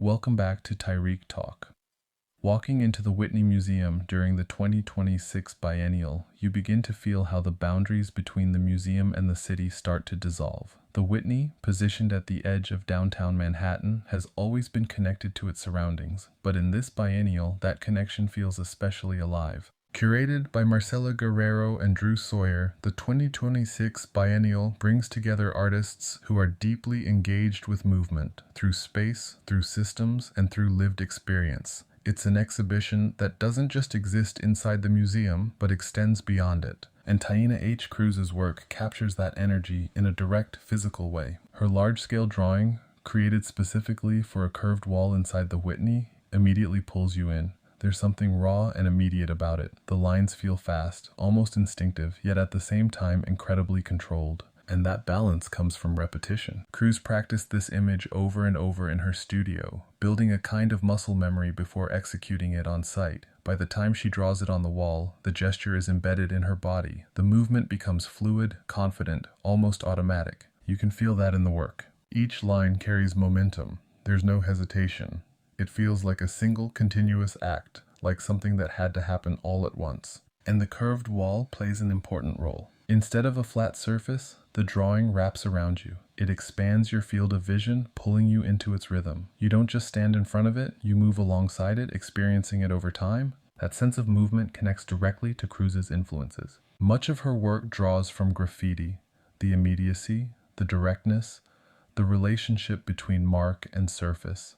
Welcome back to Tyreek Talk. Walking into the Whitney Museum during the 2026 Biennial, you begin to feel how the boundaries between the museum and the city start to dissolve. The Whitney, positioned at the edge of downtown Manhattan, has always been connected to its surroundings, but in this biennial, that connection feels especially alive. Curated by Marcela Guerrero and Drew Sawyer, the 2026 Biennial brings together artists who are deeply engaged with movement, through space, through systems, and through lived experience. It's an exhibition that doesn't just exist inside the museum, but extends beyond it. And Taína H. Cruz's work captures that energy in a direct, physical way. Her large-scale drawing, created specifically for a curved wall inside the Whitney, immediately pulls you in. There's something raw and immediate about it. The lines feel fast, almost instinctive, yet at the same time incredibly controlled. And that balance comes from repetition. Cruz practiced this image over and over in her studio, building a kind of muscle memory before executing it on site. By the time she draws it on the wall, the gesture is embedded in her body. The movement becomes fluid, confident, almost automatic. You can feel that in the work. Each line carries momentum. There's no hesitation. It feels like a single continuous act, like something that had to happen all at once. And the curved wall plays an important role. Instead of a flat surface, the drawing wraps around you. It expands your field of vision, pulling you into its rhythm. You don't just stand in front of it, you move alongside it, experiencing it over time. That sense of movement connects directly to Cruz's influences. Much of her work draws from graffiti, the immediacy, the directness, the relationship between mark and surface.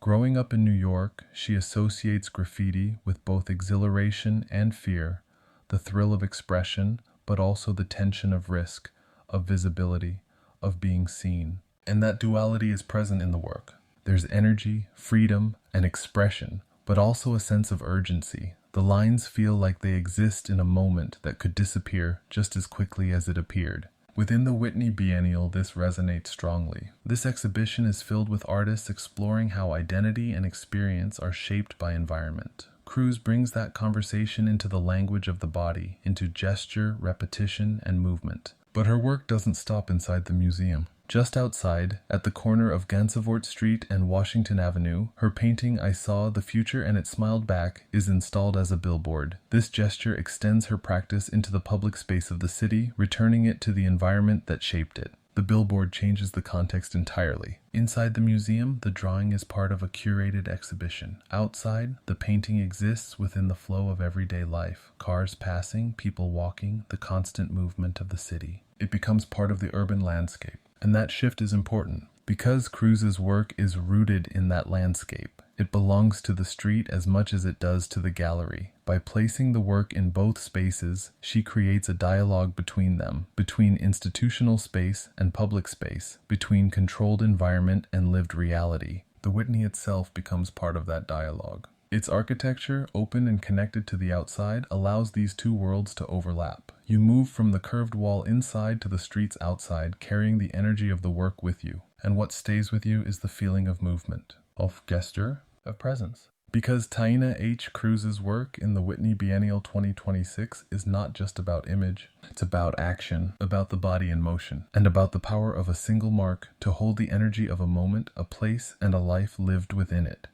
Growing up in New York, she associates graffiti with both exhilaration and fear, the thrill of expression, but also the tension of risk, of visibility, of being seen. And that duality is present in the work. There's energy, freedom, and expression, but also a sense of urgency. The lines feel like they exist in a moment that could disappear just as quickly as it appeared. Within the Whitney Biennial, this resonates strongly. This exhibition is filled with artists exploring how identity and experience are shaped by environment. Cruz brings that conversation into the language of the body, into gesture, repetition, and movement. But her work doesn't stop inside the museum. Just outside, at the corner of Gansevoort Street and Washington Avenue, her painting I Saw the Future and It Smiled Back is installed as a billboard. This gesture extends her practice into the public space of the city, returning it to the environment that shaped it. The billboard changes the context entirely. Inside the museum, the drawing is part of a curated exhibition. Outside, the painting exists within the flow of everyday life. Cars passing, people walking, the constant movement of the city. It becomes part of the urban landscape. And that shift is important. Because Cruz's work is rooted in that landscape, it belongs to the street as much as it does to the gallery. By placing the work in both spaces, she creates a dialogue between them, between institutional space and public space, between controlled environment and lived reality. The Whitney itself becomes part of that dialogue. Its architecture, open and connected to the outside, allows these two worlds to overlap. You move from the curved wall inside to the streets outside, carrying the energy of the work with you. And what stays with you is the feeling of movement, of gesture, of presence. Because Taína H. Cruz's work in the Whitney Biennial 2026 is not just about image, it's about action, about the body in motion, and about the power of a single mark to hold the energy of a moment, a place, and a life lived within it.